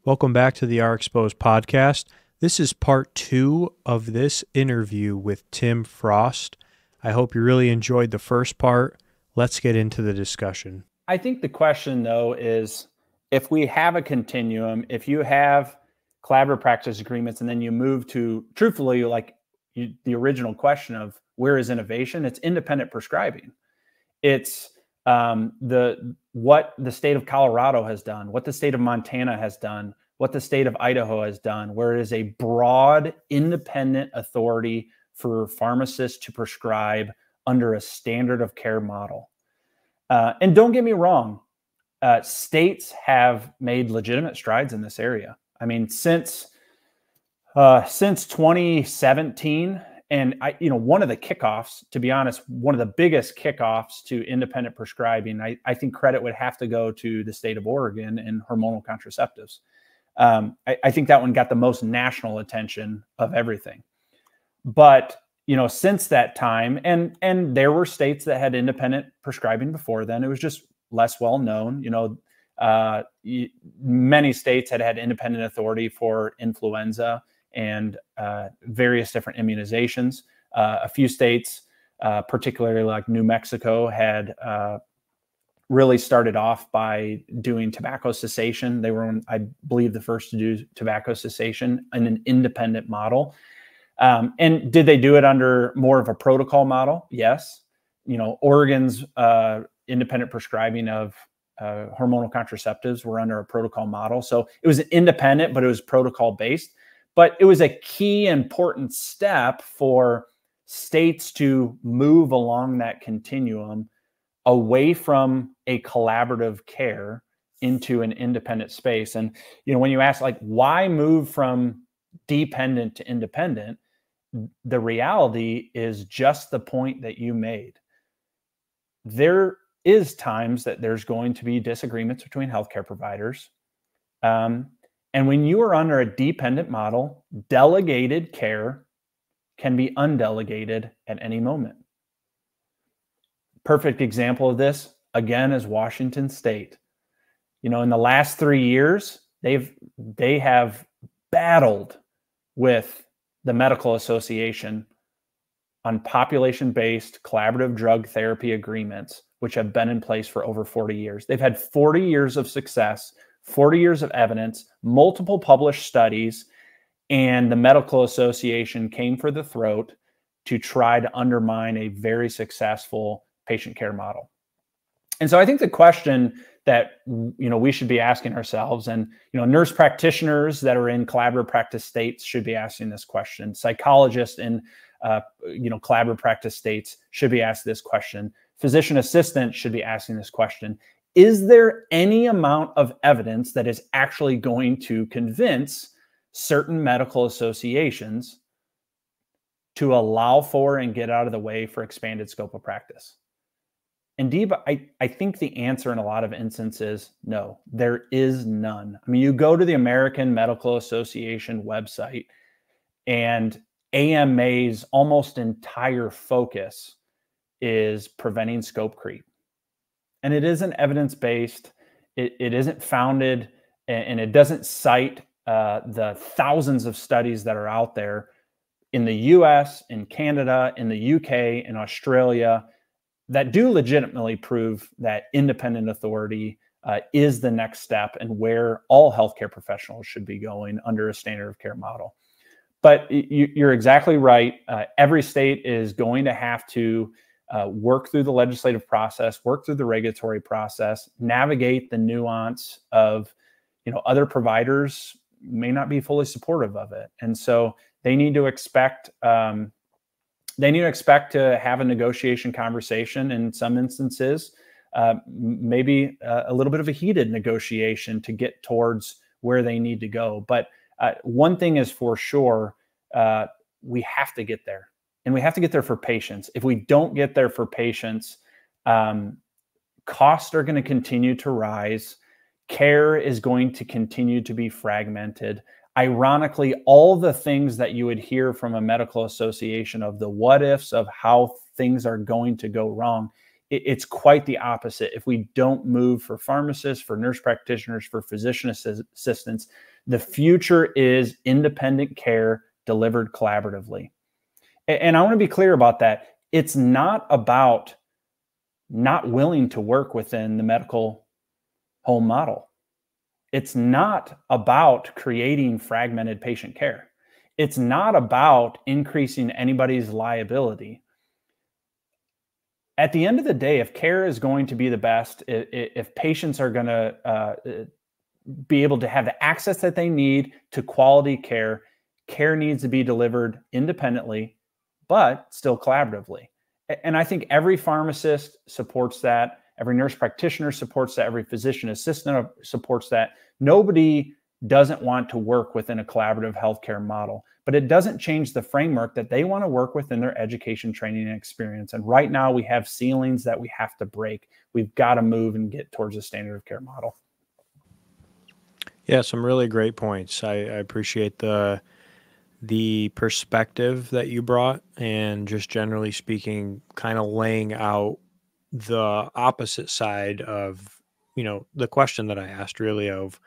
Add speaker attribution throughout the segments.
Speaker 1: Welcome back to the RxPOSED podcast. This is part 2 of this interview with Tim Frost. I hope you really enjoyed the first part. Let's get into the discussion.
Speaker 2: I think the question, though, is if we have a continuum, if you have collaborative practice agreements, and then you move to, truthfully, the original question of where is innovation, it's independent prescribing. It's what the state of Colorado has done, what the state of Montana has done, what the state of Idaho has done, where it is a broad independent authority for pharmacists to prescribe under a standard of care model. And don't get me wrong, states have made legitimate strides in this area. I mean, since 2017, and one of the kickoffs, to be honest, one of the biggest kickoffs to independent prescribing, I think credit would have to go to the state of Oregon and hormonal contraceptives. I think that one got the most national attention of everything. But since that time, and there were states that had independent prescribing before then, it was just less well known. Many states had independent authority for influenza and various different immunizations. A few states, particularly like New Mexico, had really started off by doing tobacco cessation. They were, I believe, the first to do tobacco cessation in an independent model. And did they do it under more of a protocol model? Yes. Oregon's independent prescribing of hormonal contraceptives were under a protocol model. So it was independent, but it was protocol based. But it was a key important step for states to move along that continuum away from a collaborative care into an independent space. And, when you ask, why move from dependent to independent, the reality is just the point that you made. There is times that there's going to be disagreements between healthcare providers. And when you are under a dependent model, delegated care can be undelegated at any moment. Perfect example of this, again, is Washington State. In the last 3 years, they have battled with the medical association on population-based collaborative drug therapy agreements, which have been in place for over 40 years. They've had 40 years of success, 40 years of evidence, multiple published studies, and the medical association came for the throat to try to undermine a very successful patient care model. And so I think the question that we should be asking ourselves, and nurse practitioners that are in collaborative practice states should be asking this question. Psychologists in collaborative practice states should be asked this question. Physician assistants should be asking this question. Is there any amount of evidence that is actually going to convince certain medical associations to allow for and get out of the way for expanded scope of practice? And Deeb, I think the answer in a lot of instances, no, there is none. I mean, you go to the American Medical Association website, and AMA's almost entire focus is preventing scope creep. And it isn't evidence-based, it isn't founded, and it doesn't cite the thousands of studies that are out there in the US, in Canada, in the UK, in Australia, that do legitimately prove that independent authority is the next step and where all healthcare professionals should be going under a standard of care model. But you're exactly right. Every state is going to have to work through the legislative process, work through the regulatory process, navigate the nuance of, other providers may not be fully supportive of it. And so they need to expect to have a negotiation conversation in some instances, maybe a little bit of a heated negotiation to get towards where they need to go. But one thing is for sure, we have to get there, and we have to get there for patients. If we don't get there for patients, costs are going to continue to rise. Care is going to continue to be fragmented. Ironically, all the things that you would hear from a medical association of the what ifs of how things are going to go wrong It's quite the opposite. If we don't move for pharmacists, for nurse practitioners, for physician assistants, the future is independent care delivered collaboratively. And I want to be clear about that. It's not about not willing to work within the medical home model. It's not about creating fragmented patient care. It's not about increasing anybody's liability. At the end of the day, if care is going to be the best, if patients are going to be able to have the access that they need to quality care, care needs to be delivered independently, but still collaboratively. And I think every pharmacist supports that. Every nurse practitioner supports that. Every physician assistant supports that. Nobody doesn't want to work within a collaborative healthcare model, but it doesn't change the framework that they want to work within their education, training, and experience. And right now we have ceilings that we have to break. We've got to move and get towards a standard of care model.
Speaker 1: Yeah, some really great points. I appreciate the perspective that you brought, and just generally speaking, kind of laying out the opposite side of, the question that I asked, really, of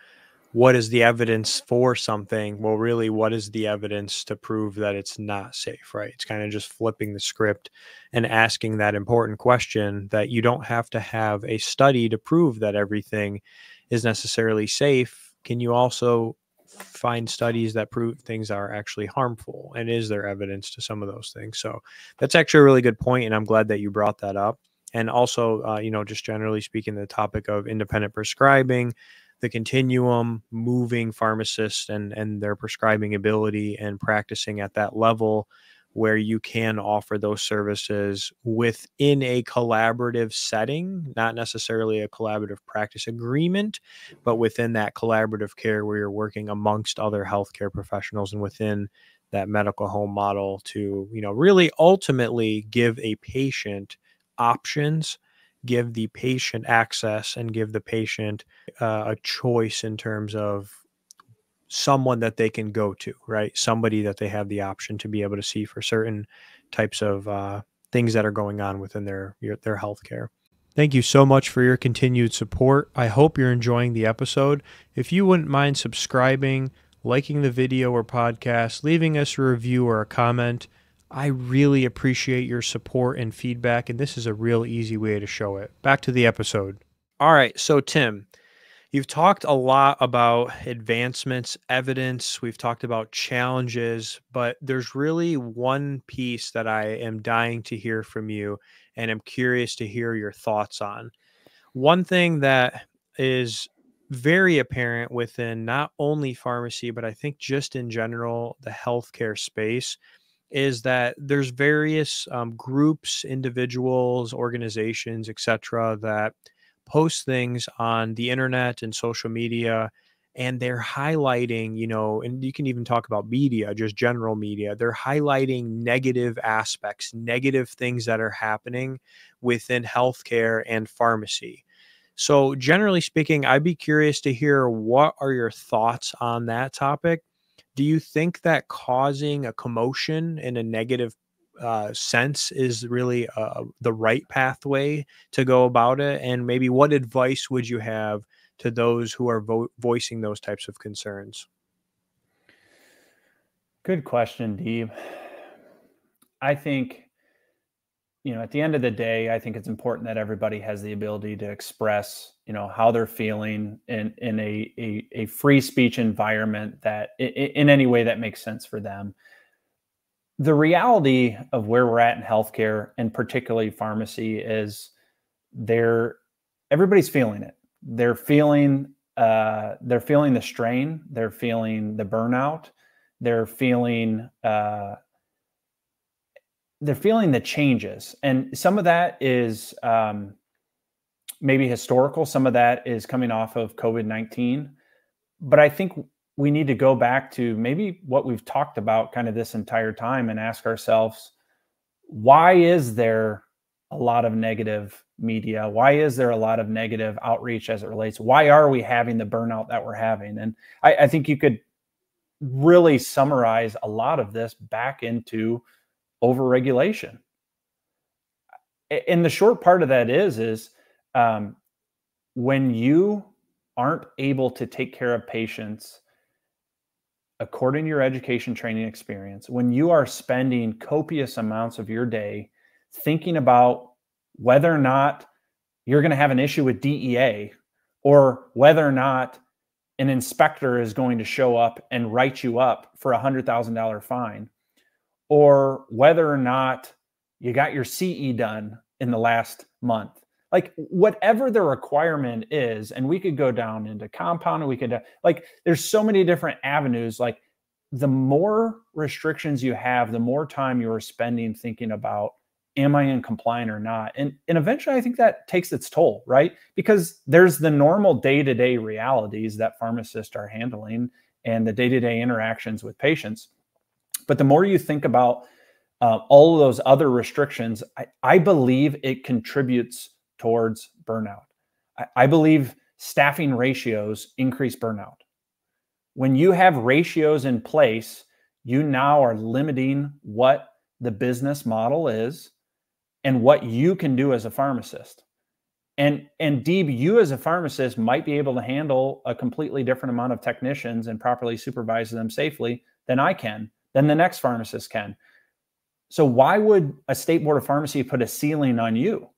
Speaker 1: what is the evidence for something? Well, really, what is the evidence to prove that it's not safe, right? It's kind of just flipping the script and asking that important question that you don't have to have a study to prove that everything is necessarily safe. Can you also find studies that prove things are actually harmful? And is there evidence to some of those things? So that's actually a really good point, and I'm glad that you brought that up. And also, just generally speaking, the topic of independent prescribing, the continuum, moving pharmacists and their prescribing ability and practicing at that level where you can offer those services within a collaborative setting, not necessarily a collaborative practice agreement, but within that collaborative care where you're working amongst other healthcare professionals and within that medical home model to, really ultimately give a patient options, give the patient access, and give the patient a choice in terms of someone that they can go to, right? Somebody that they have the option to be able to see for certain types of things that are going on within their healthcare. Thank you so much for your continued support. I hope you're enjoying the episode. If you wouldn't mind subscribing, liking the video or podcast, leaving us a review or a comment, I really appreciate your support and feedback, and this is a real easy way to show it. Back to the episode. All right, so Tim, you've talked a lot about advancements, evidence. We've talked about challenges, but there's really one piece that I am dying to hear from you, and I'm curious to hear your thoughts on. One thing that is very apparent within not only pharmacy, but I think just in general, the healthcare space, is that there's various groups, individuals, organizations, etc., that post things on the internet and social media, and they're highlighting, and you can even talk about media, just general media. They're highlighting negative aspects, negative things that are happening within healthcare and pharmacy. So generally speaking, I'd be curious to hear, what are your thoughts on that topic? Do you think that causing a commotion in a negative sense is really the right pathway to go about it? And maybe what advice would you have to those who are voicing those types of concerns?
Speaker 2: Good question, Dee. I think, at the end of the day, I think it's important that everybody has the ability to express, how they're feeling in a free speech environment that in any way that makes sense for them. The reality of where we're at in healthcare, and particularly pharmacy, is everybody's feeling it. They're feeling the strain. They're feeling the burnout. They're feeling the changes, and some of that is maybe historical. Some of that is coming off of COVID-19, but I think we need to go back to maybe what we've talked about kind of this entire time and ask ourselves, why is there a lot of negative media? Why is there a lot of negative outreach as it relates? Why are we having the burnout that we're having? And I think you could really summarize a lot of this back into overregulation. And the short part of that is when you aren't able to take care of patients according to your education, training, experience, when you are spending copious amounts of your day thinking about whether or not you're going to have an issue with DEA, or whether or not an inspector is going to show up and write you up for a $100,000 fine, or whether or not you got your CE done in the last month. Like, whatever the requirement is, and we could go down into compound, and we could, there's so many different avenues. Like, the more restrictions you have, the more time you're spending thinking about, am I in compliant or not? And eventually I think that takes its toll, right? Because there's the normal day-to-day realities that pharmacists are handling and the day-to-day interactions with patients. But the more you think about all of those other restrictions, I believe it contributes towards burnout. I believe staffing ratios increase burnout. When you have ratios in place, you now are limiting what the business model is and what you can do as a pharmacist. And Deeb, you as a pharmacist might be able to handle a completely different amount of technicians and properly supervise them safely than I can, than the next pharmacist can. So why would a state board of pharmacy put a ceiling on you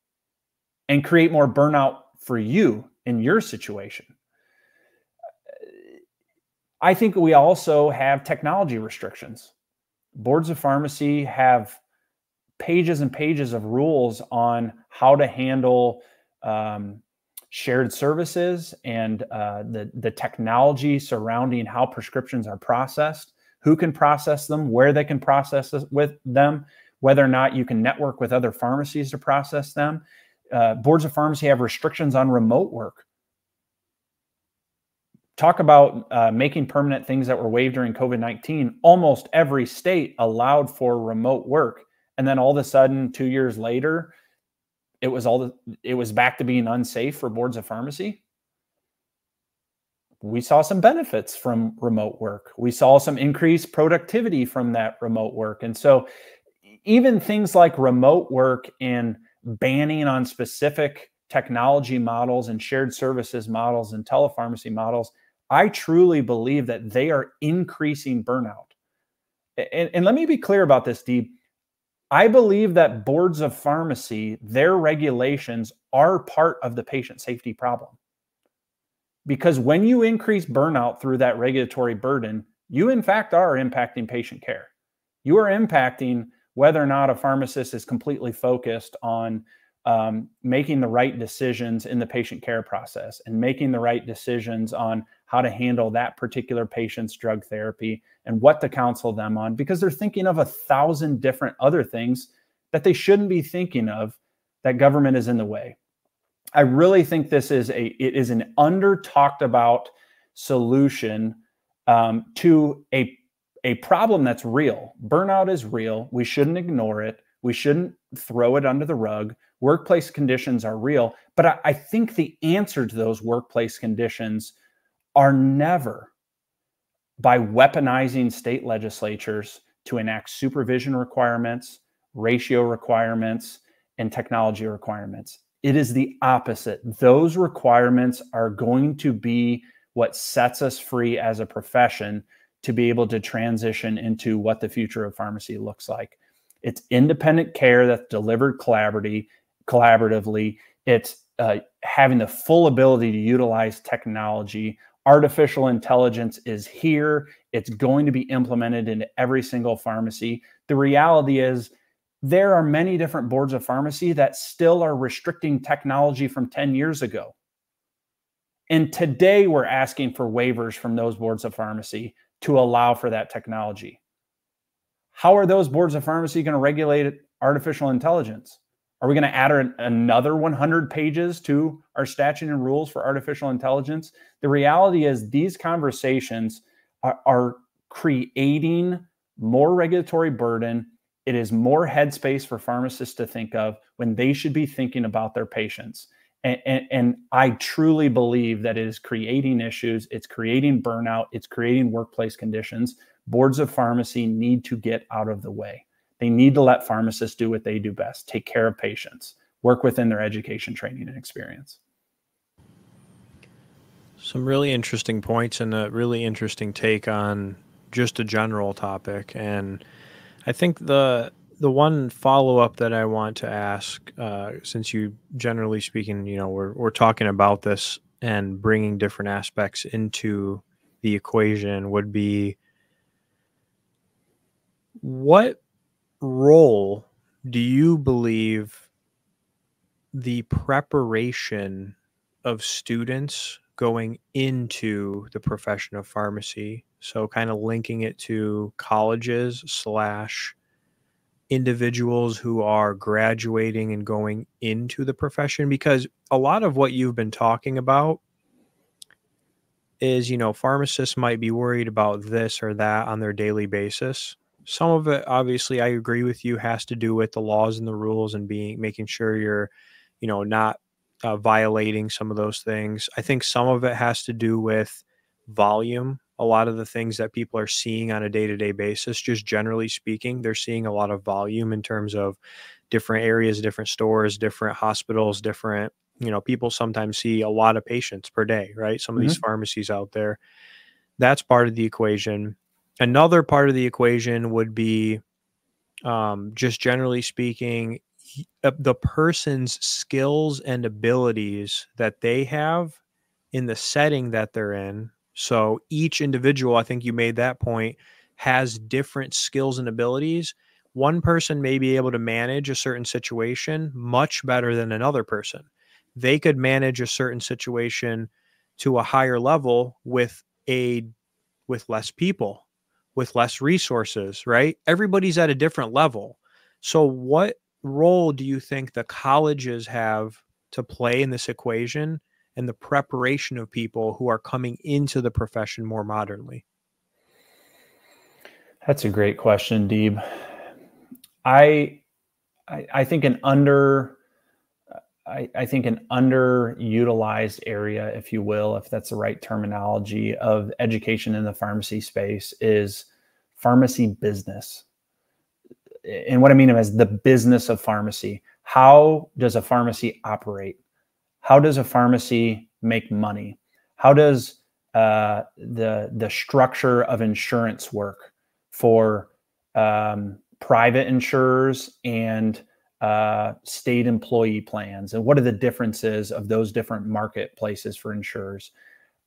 Speaker 2: and create more burnout for you in your situation? I think we also have technology restrictions. Boards of pharmacy have pages and pages of rules on how to handle shared services and the technology surrounding how prescriptions are processed, who can process them, where they can process with them, whether or not you can network with other pharmacies to process them. Boards of pharmacy have restrictions on remote work. Talk about making permanent things that were waived during COVID-19. Almost every state allowed for remote work. And then all of a sudden, 2 years later, it was back to being unsafe for boards of pharmacy. We saw some benefits from remote work. We saw some increased productivity from that remote work. And so even things like remote work and banning on specific technology models and shared services models and telepharmacy models, I truly believe that they are increasing burnout. And let me be clear about this, Deeb. I believe that boards of pharmacy, their regulations are part of the patient safety problem. Because when you increase burnout through that regulatory burden, you in fact are impacting patient care. You are impacting whether or not a pharmacist is completely focused on making the right decisions in the patient care process and making the right decisions on how to handle that particular patient's drug therapy and what to counsel them on, because they're thinking of 1,000 different other things that they shouldn't be thinking of, that government is in the way. I really think it is an under talked about solution to a problem that's real. Burnout is real. We shouldn't ignore it. We shouldn't throw it under the rug. Workplace conditions are real, but I think the answer to those workplace conditions are never by weaponizing state legislatures to enact supervision requirements, ratio requirements, and technology requirements. It is the opposite. Those requirements are going to be what sets us free as a profession to be able to transition into what the future of pharmacy looks like. It's independent care that's delivered collaboratively. It's having the full ability to utilize technology. Artificial intelligence is here. It's going to be implemented into every single pharmacy. The reality is there are many different boards of pharmacy that still are restricting technology from 10 years ago. And today we're asking for waivers from those boards of pharmacy to allow for that technology. How are those boards of pharmacy going to regulate artificial intelligence? Are we going to add another 100 pages to our statute and rules for artificial intelligence? The reality is these conversations are creating more regulatory burden. It is more headspace for pharmacists to think of when they should be thinking about their patients. And I truly believe that it is creating issues. It's creating burnout. It's creating workplace conditions. Boards of pharmacy need to get out of the way. They need to let pharmacists do what they do best, take care of patients, work within their education, training, and experience.
Speaker 1: Some really interesting points and a really interesting take on just a general topic. And I think the one follow up that I want to ask, since you generally speaking, we're talking about this and bringing different aspects into the equation, would be, what role do you believe the preparation of students going into the profession of pharmacy, so kind of linking it to colleges slash individuals who are graduating and going into the profession? Because a lot of what you've been talking about is, pharmacists might be worried about this or that on their daily basis. Some of it, obviously, I agree with you, has to do with the laws and the rules and making sure you're, not violating some of those things. I think some of it has to do with volume. A lot of the things that people are seeing on a day-to-day basis, just generally speaking, they're seeing a lot of volume in terms of different areas, different stores, different hospitals, different, people sometimes see a lot of patients per day, right? Some of these pharmacies out there, that's part of the equation. Another part of the equation would be, just generally speaking, the person's skills and abilities that they have in the setting that they're in. So each individual, I think you made that point, has different skills and abilities. One person may be able to manage a certain situation much better than another person. They could manage a certain situation to a higher level with less people, with less resources, right? Everybody's at a different level. So what role do you think the colleges have to play in this equation and the preparation of people who are coming into the profession more modernly?
Speaker 2: That's a great question, Deeb. I think an underutilized area, if you will, if that's the right terminology, of education in the pharmacy space is pharmacy business. And what I mean is the business of pharmacy. How does a pharmacy operate? How does a pharmacy make money? How does the structure of insurance work for private insurers and state employee plans? And what are the differences of those different marketplaces for insurers?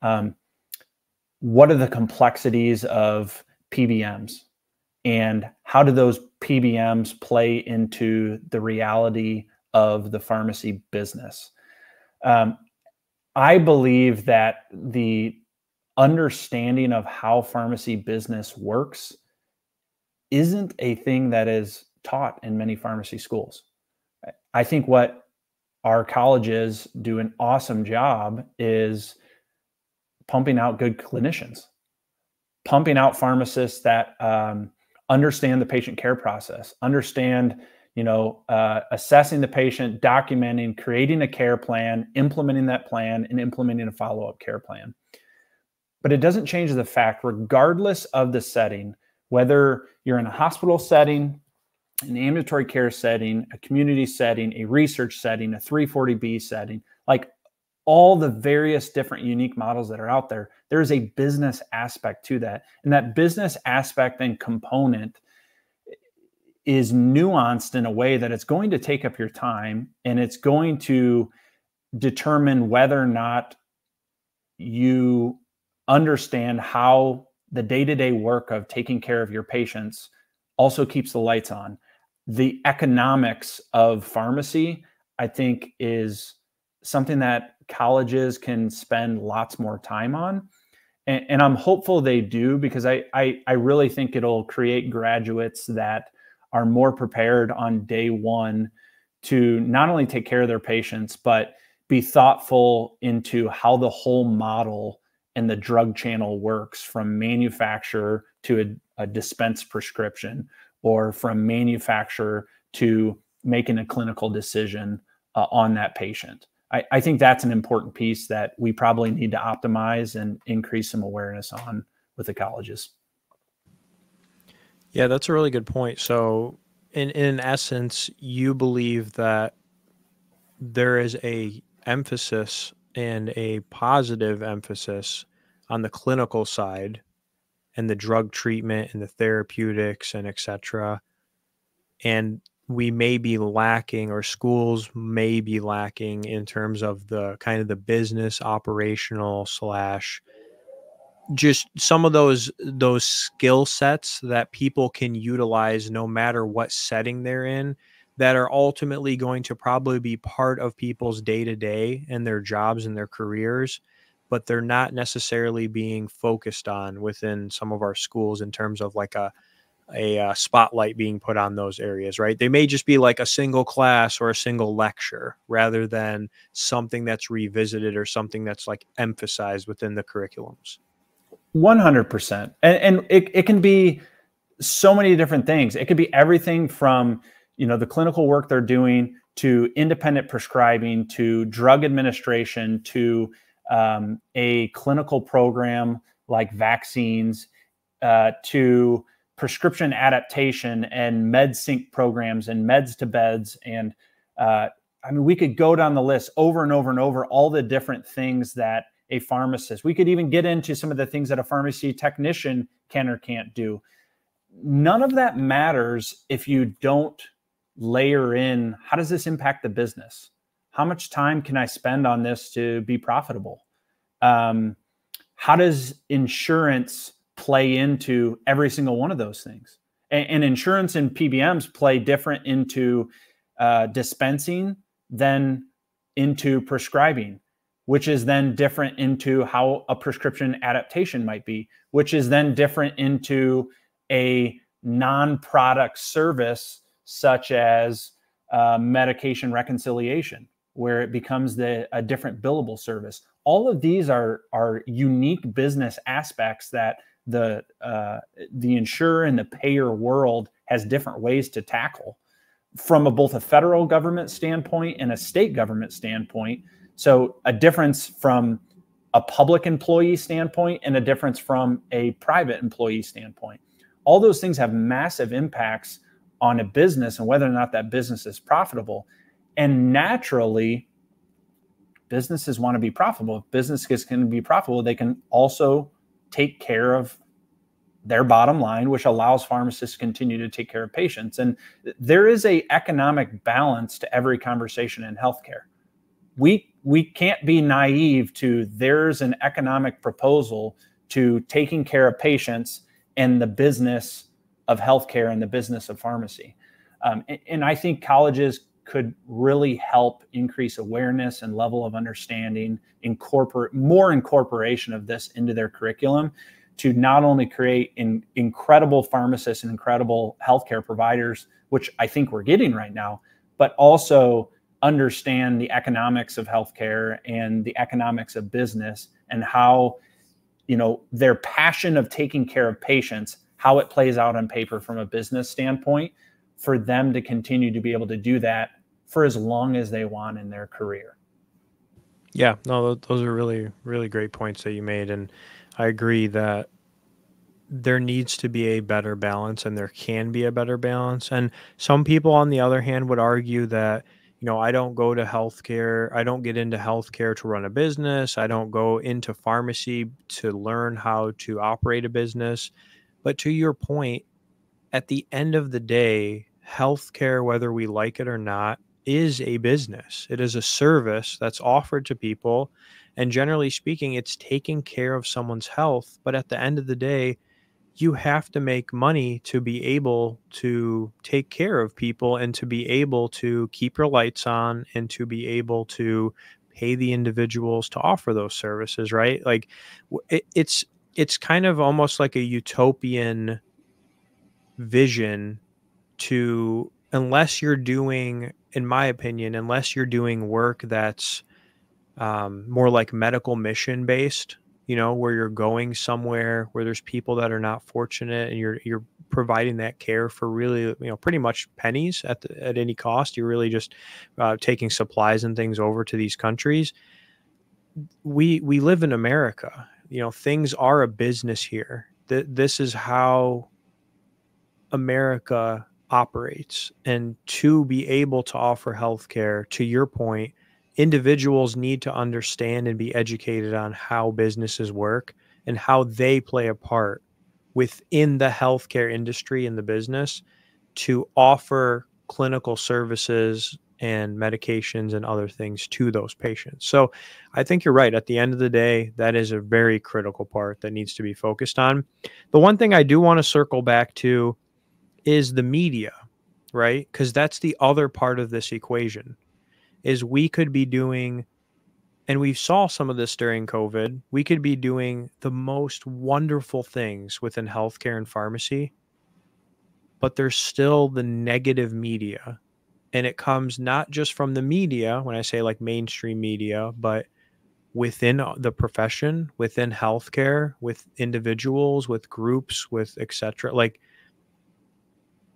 Speaker 2: What are the complexities of PBMs? And how do those PBMs play into the reality of the pharmacy business? I believe that the understanding of how pharmacy business works isn't a thing that is taught in many pharmacy schools. I think what our colleges do an awesome job is pumping out good clinicians, pumping out pharmacists that understand the patient care process, understand, assessing the patient, documenting, creating a care plan, implementing that plan, and implementing a follow-up care plan. But it doesn't change the fact, regardless of the setting, whether you're in a hospital setting, an ambulatory care setting, a community setting, a research setting, a 340B setting, like all the various different unique models that are out there, there is a business aspect to that. And that business aspect and component is nuanced in a way that it's going to take up your time, and it's going to determine whether or not you understand how the day-to-day work of taking care of your patients also keeps the lights on. The economics of pharmacy, I think, is something that colleges can spend lots more time on. And I'm hopeful they do, because I really think it'll create graduates that are more prepared on day one to not only take care of their patients, but be thoughtful into how the whole model and the drug channel works, from manufacturer to a dispensed prescription, or from manufacturer to making a clinical decision on that patient. I think that's an important piece that we probably need to optimize and increase some awareness on with the colleges.
Speaker 1: Yeah, that's a really good point. So in essence, you believe that there is a emphasis and a positive emphasis on the clinical side and the drug treatment and the therapeutics and etc. And we may be lacking, or schools may be lacking, in terms of the kind of the business operational slash just some of those skill sets that people can utilize no matter what setting they're in, that are ultimately going to probably be part of people's day to day and their jobs and their careers, but they're not necessarily being focused on within some of our schools in terms of like a spotlight being put on those areas, right? They may just be like a single class or a single lecture rather than something that's revisited or something that's like emphasized within the curriculums.
Speaker 2: 100%. And it can be so many different things. It could be everything from, the clinical work they're doing to independent prescribing, to drug administration, to a clinical program like vaccines, to prescription adaptation and med sync programs and meds to beds. And we could go down the list over and over and over, all the different things that a pharmacist, we could even get into some of the things that a pharmacy technician can or can't do. None of that matters if you don't layer in, how does this impact the business? How much time can I spend on this to be profitable? How does insurance play into every single one of those things? And insurance and PBMs play different into dispensing than into prescribing, which is then different into how a prescription adaptation might be, which is then different into a non-product service such as medication reconciliation, where it becomes a different billable service. All of these are unique business aspects that the insurer and the payer world has different ways to tackle from both a federal government standpoint and a state government standpoint. So a difference from a public employee standpoint and a difference from a private employee standpoint. All those things have massive impacts on a business and whether or not that business is profitable. And naturally, businesses want to be profitable. If businesses can be profitable, they can also take care of their bottom line, which allows pharmacists to continue to take care of patients. And there is an economic balance to every conversation in healthcare. We can't be naive to there's an economic proposal to taking care of patients and the business of healthcare and the business of pharmacy. And I think colleges could really help increase awareness and level of understanding, more incorporation of this into their curriculum to not only create incredible pharmacists and incredible healthcare providers, which I think we're getting right now, but also understand the economics of healthcare and the economics of business and how, their passion of taking care of patients, how it plays out on paper from a business standpoint for them to continue to be able to do that for as long as they want in their career.
Speaker 1: Yeah, no, those are really, really great points that you made. And I agree that there needs to be a better balance and there can be a better balance. And some people, on the other hand, would argue that, I don't go to healthcare. I don't get into healthcare to run a business. I don't go into pharmacy to learn how to operate a business. But to your point, at the end of the day, healthcare, whether we like it or not, is a business. It is a service that's offered to people. And generally speaking, it's taking care of someone's health. But at the end of the day, you have to make money to be able to take care of people and to be able to keep your lights on and to be able to pay the individuals to offer those services, right? Like it's kind of almost like a utopian vision to, unless you're doing, in my opinion, unless you're doing work that's more like medical mission based, where you're going somewhere where there's people that are not fortunate and you're providing that care for really, pretty much pennies at any cost. You're really just taking supplies and things over to these countries. We live in America. Things are a business here. This is how America operates. And to be able to offer healthcare, to your point, individuals need to understand and be educated on how businesses work and how they play a part within the healthcare industry and the business to offer clinical services and medications and other things to those patients. So I think you're right. At the end of the day, that is a very critical part that needs to be focused on. The one thing I do want to circle back to is the media, right? Because that's the other part of this equation is we could be doing, and we saw some of this during COVID, we could be doing the most wonderful things within healthcare and pharmacy, but there's still the negative media. And it comes not just from the media, when I say like mainstream media, but within the profession, within healthcare, with individuals, with groups, with etc. Like,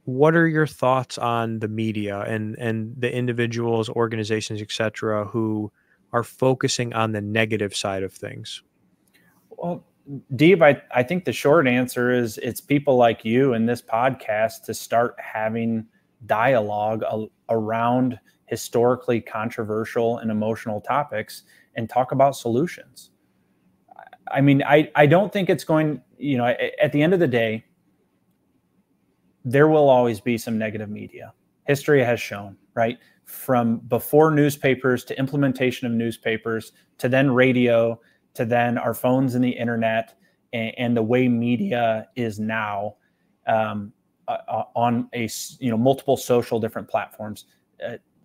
Speaker 1: what are your thoughts on the media and the individuals, organizations, etc., who are focusing on the negative side of things?
Speaker 2: Well, Deeb, I think the short answer is it's people like you in this podcast to start having dialogue around historically controversial and emotional topics and talk about solutions. I mean, I don't think it's going, you know, at the end of the day, there will always be some negative media. History has shown, right? From before newspapers to implementation of newspapers to then radio to then our phones and the internet and the way media is now on a, you know, multiple social different platforms.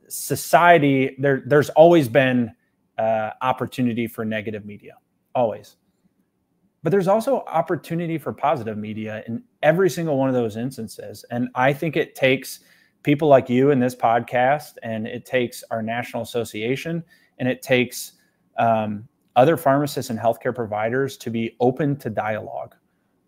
Speaker 2: Society, there's always been opportunity for negative media, always. But there's also opportunity for positive media in every single one of those instances. And I think it takes people like you in this podcast, and it takes our national association, and it takes other pharmacists and healthcare providers to be open to dialogue,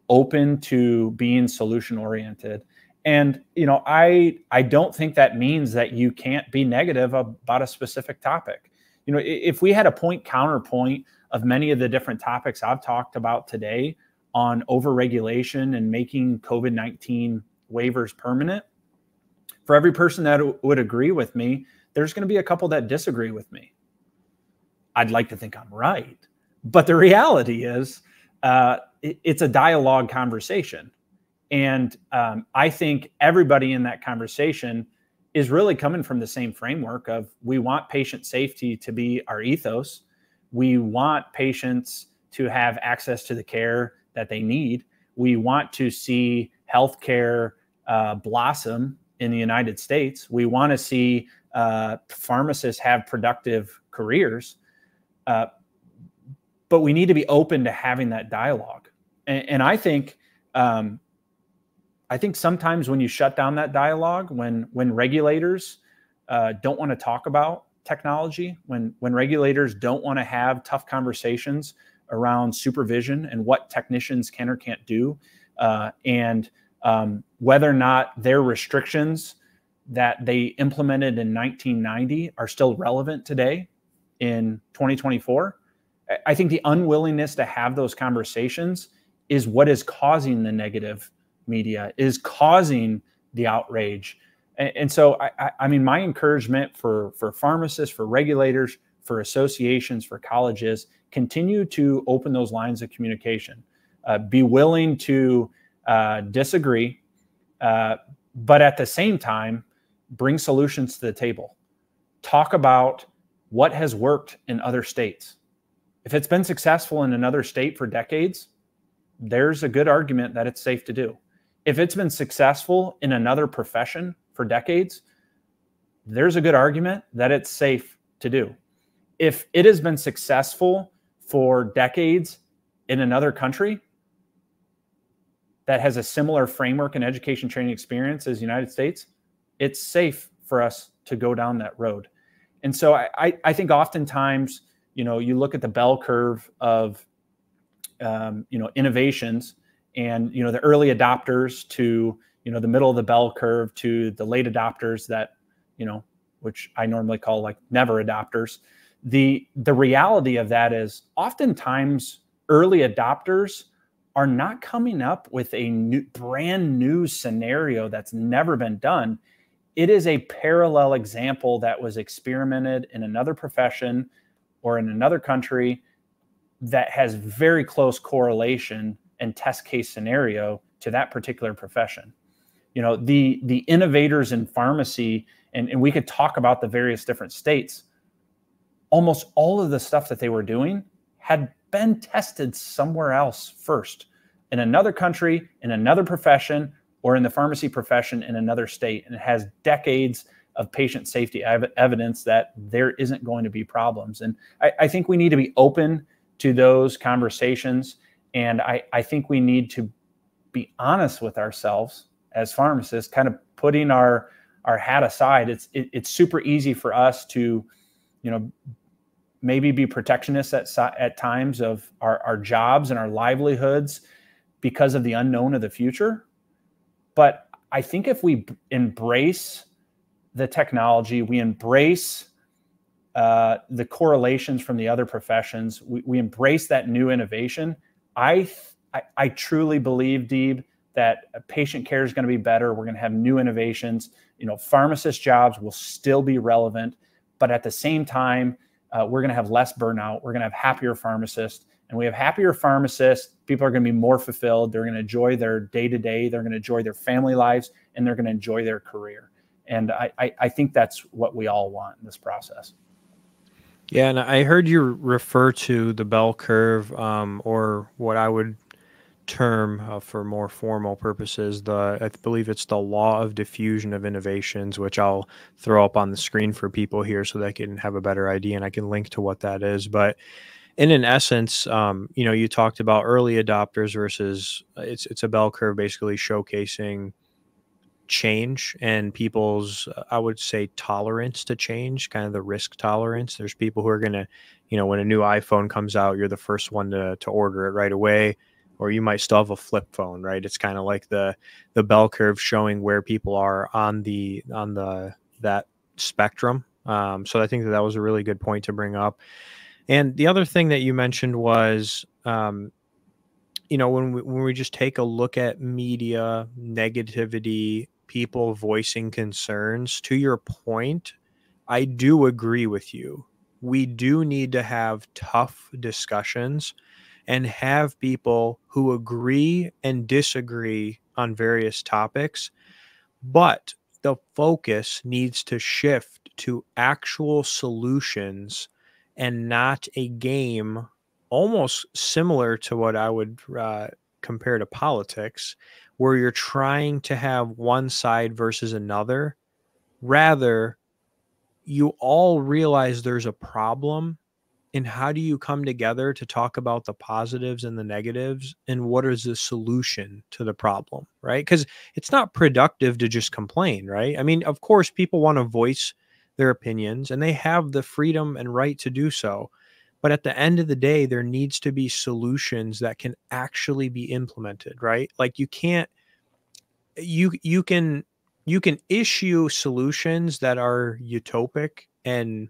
Speaker 2: open to being solution oriented. And, you know, I don't think that means that you can't be negative about a specific topic. You know, if we had a point counterpoint of many of the different topics I've talked about today on overregulation and making COVID-19 waivers permanent, for every person that would agree with me, there's going to be a couple that disagree with me. I'd like to think I'm right, but the reality is it's a dialogue conversation. And I think everybody in that conversation is really coming from the same framework of we want patient safety to be our ethos. We want patients to have access to the care that they need. We want to see healthcare blossom in the United States. We want to see pharmacists have productive careers. But we need to be open to having that dialogue. And I think sometimes when you shut down that dialogue, when regulators don't want to talk about technology, when regulators don't want to have tough conversations around supervision and what technicians can or can't do, and whether or not their restrictions that they implemented in 1990 are still relevant today in 2024, I think the unwillingness to have those conversations is what is causing the negative media, is causing the outrage. And so, I mean, my encouragement for pharmacists, for regulators, for associations, for colleges, continue to open those lines of communication. Be willing to disagree, but at the same time, bring solutions to the table. Talk about what has worked in other states. If it's been successful in another state for decades, there's a good argument that it's safe to do. If it's been successful in another profession for decades, there's a good argument that it's safe to do. If it has been successful for decades in another country that has a similar framework and education training experience as the United States, it's safe for us to go down that road. And so I think oftentimes, you know, you look at the bell curve of, you know, innovations, and, you know, the early adopters to, you know, the middle of the bell curve to the late adopters that, you know, which I normally call like never adopters. The reality of that is oftentimes early adopters are not coming up with a brand new scenario that's never been done. It is a parallel example that was experimented in another profession or in another country that has very close correlation and test case scenario to that particular profession. You know, the innovators in pharmacy, and we could talk about the various different states, almost all of the stuff that they were doing had been tested somewhere else first, in another country, in another profession, or in the pharmacy profession in another state. And it has decades of patient safety evidence that there isn't going to be problems. And I think we need to be open to those conversations. And I think we need to be honest with ourselves as pharmacists, kind of putting our hat aside. It's super easy for us to, maybe be protectionists at times of our jobs and our livelihoods because of the unknown of the future. But I think if we embrace the technology, we embrace the correlations from the other professions, we embrace that new innovation, I truly believe, Deeb, that patient care is going to be better. We're going to have new innovations. Pharmacist jobs will still be relevant, but at the same time, we're going to have less burnout. We're going to have happier pharmacists. And we have happier pharmacists. People are going to be more fulfilled. They're going to enjoy their day-to-day. They're going to enjoy their family lives, and they're going to enjoy their career. And I think that's what we all want in this process.
Speaker 1: Yeah, and I heard you refer to the bell curve, or what I would term, for more formal purposes, I believe it's the law of diffusion of innovations, which I'll throw up on the screen for people here so they can have a better idea, and I can link to what that is. But in an essence, you talked about early adopters versus it's a bell curve basically showcasing change and people's, I would say, tolerance to change, kind of the risk tolerance. There's people who are going to, when a new iPhone comes out, you're the first one to order it right away, or you might still have a flip phone, right? It's kind of like the bell curve showing where people are on that spectrum. So I think that was a really good point to bring up. And the other thing that you mentioned was, when we just take a look at media, negativity, people voicing concerns, to your point, I do agree with you. We do need to have tough discussions and have people who agree and disagree on various topics, but the focus needs to shift to actual solutions and not a game, almost similar to what I would compare to politics, where you're trying to have one side versus another. Rather, you all realize there's a problem, and how do you come together to talk about the positives and the negatives, and what is the solution to the problem, right? Because it's not productive to just complain, right? I mean, of course, people want to voice their opinions, and they have the freedom and right to do so. But at the end of the day, there needs to be solutions that can actually be implemented, right? Like you can issue solutions that are utopic, and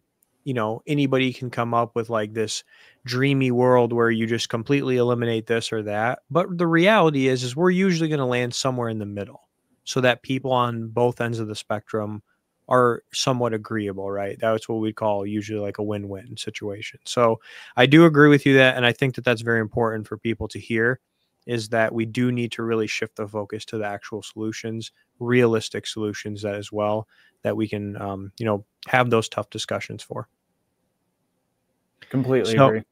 Speaker 1: anybody can come up with like this dreamy world where you just completely eliminate this or that. But the reality is we're usually going to land somewhere in the middle, so that people on both ends of the spectrum are somewhat agreeable, right? That's what we call usually like a win-win situation. So I do agree with you that, and I think that that's very important for people to hear, is that we do need to really shift the focus to the actual solutions, realistic solutions that as well, that we can, have those tough discussions for.
Speaker 2: Completely agree.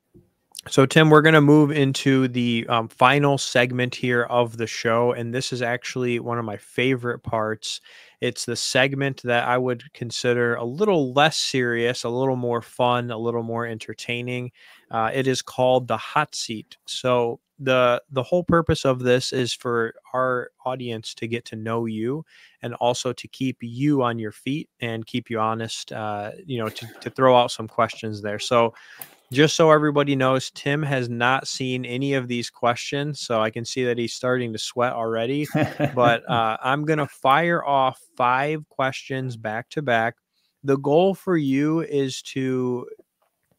Speaker 1: So Tim, we're going to move into the final segment here of the show. And this is actually one of my favorite parts. It's the segment that I would consider a little less serious, a little more fun, a little more entertaining. It is called the hot seat. So the whole purpose of this is for our audience to get to know you, and also to keep you on your feet and keep you honest, to throw out some questions there. So just so everybody knows, Tim has not seen any of these questions, so I can see that he's starting to sweat already. But I'm going to fire off 5 questions back to back. The goal for you is to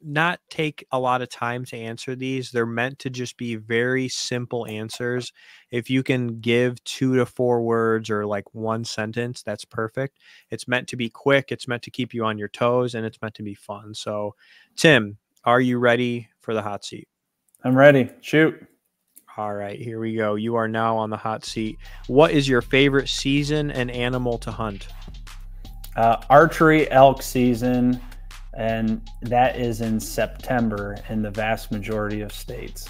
Speaker 1: not take a lot of time to answer these. They're meant to just be very simple answers. If you can give 2 to 4 words or like one sentence, that's perfect. It's meant to be quick. It's meant to keep you on your toes, and it's meant to be fun. So, Tim, are you ready for the hot seat?
Speaker 2: I'm ready. Shoot.
Speaker 1: All right, here we go. You are now on the hot seat. What is your favorite season and animal to hunt?
Speaker 2: Archery elk season, and that is in September in the vast majority of states.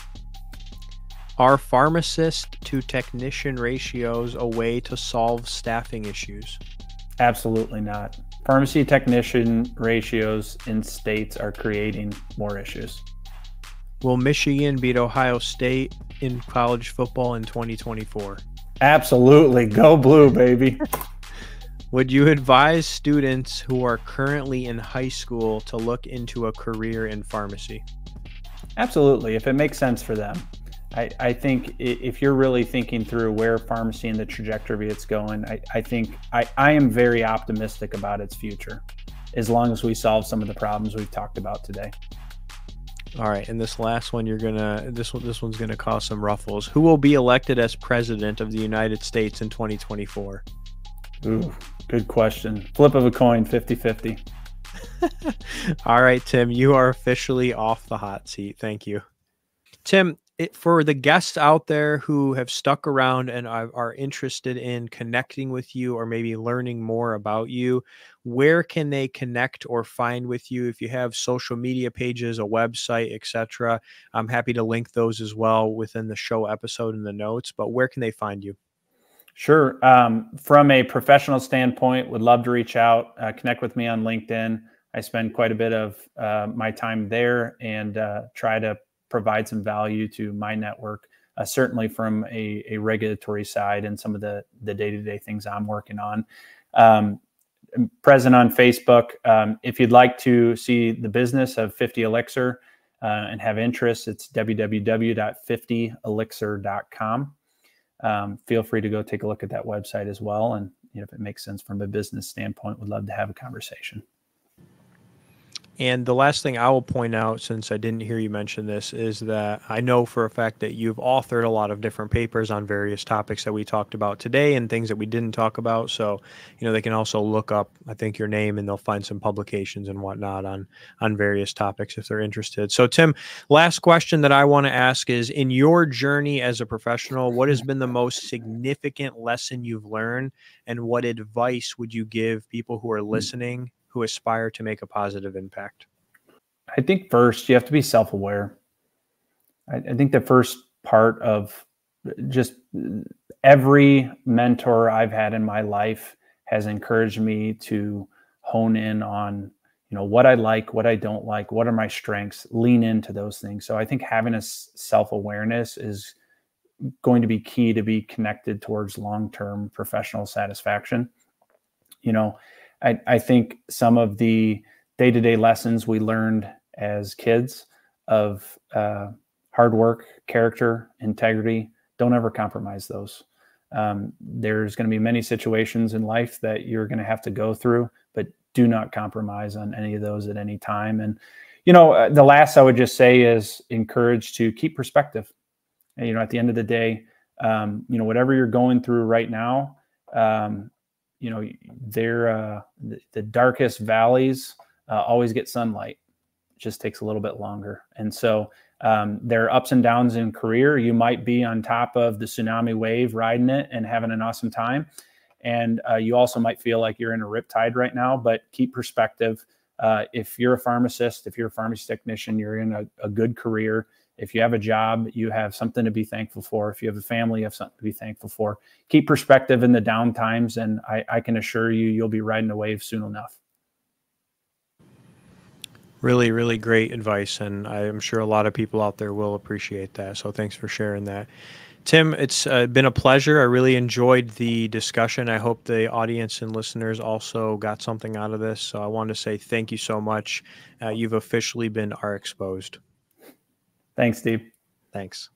Speaker 1: Are pharmacist to technician ratios a way to solve staffing issues?
Speaker 2: Absolutely not. Pharmacy technician ratios in states are creating more issues.
Speaker 1: Will Michigan beat Ohio State in college football in 2024?
Speaker 2: Absolutely. Go blue, baby.
Speaker 1: Would you advise students who are currently in high school to look into a career in pharmacy?
Speaker 2: Absolutely, if it makes sense for them. I think if you're really thinking through where pharmacy and the trajectory it's going, I think I am very optimistic about its future, as long as we solve some of the problems we've talked about today.
Speaker 1: All right, and this last one, this one's gonna cause some ruffles. Who will be elected as president of the United States in 2024?
Speaker 2: Ooh, good question. Flip of a coin, 50-50.
Speaker 1: All right, Tim, you are officially off the hot seat. Thank you. Tim, for the guests out there who have stuck around and are interested in connecting with you or maybe learning more about you, where can they connect or find with you? If you have social media pages, a website, etc., I'm happy to link those as well within the show episode in the notes. But where can they find you?
Speaker 2: Sure. From a professional standpoint, would love to reach out, connect with me on LinkedIn. I spend quite a bit of my time there and try to provide some value to my network, certainly from a regulatory side and some of the day-to-day things I'm working on. I'm present on Facebook. If you'd like to see the business of 50 Elixir and have interest, it's www.50elixir.com. Feel free to go take a look at that website as well. And if it makes sense from a business standpoint, would love to have a conversation.
Speaker 1: And the last thing I will point out, since I didn't hear you mention this, is that I know for a fact that you've authored a lot of different papers on various topics that we talked about today and things that we didn't talk about. So, they can also look up, I think, your name, and they'll find some publications and whatnot on various topics if they're interested. So, Tim, last question that I want to ask is, in your journey as a professional, what has been the most significant lesson you've learned, and what advice would you give people who are listening who aspire to make a positive impact?
Speaker 2: I think first, you have to be self-aware. I think the first part of just every mentor I've had in my life has encouraged me to hone in on, what I like, what I don't like, what are my strengths, lean into those things. So I think having a self-awareness is going to be key to be connected towards long-term professional satisfaction. I think some of the day-to-day lessons we learned as kids of hard work, character, integrity, don't ever compromise those. There's going to be many situations in life that you're going to have to go through, but do not compromise on any of those at any time. And, the last I would just say is encourage to keep perspective. And, at the end of the day, whatever you're going through right now, the darkest valleys always get sunlight. It just takes a little bit longer. And so there are ups and downs in career. You might be on top of the tsunami wave, riding it and having an awesome time. And you also might feel like you're in a riptide right now, but keep perspective. If you're a pharmacist, if you're a pharmacy technician, you're in a good career. If you have a job, you have something to be thankful for. If you have a family, you have something to be thankful for. Keep perspective in the down times, and I can assure you, you'll be riding the wave soon enough.
Speaker 1: Really, really great advice, and I'm sure a lot of people out there will appreciate that. So thanks for sharing that. Tim, it's been a pleasure. I really enjoyed the discussion. I hope the audience and listeners also got something out of this. So I want to say thank you so much. You've officially been RxPOSED.
Speaker 2: Thanks, Steve.
Speaker 1: Thanks.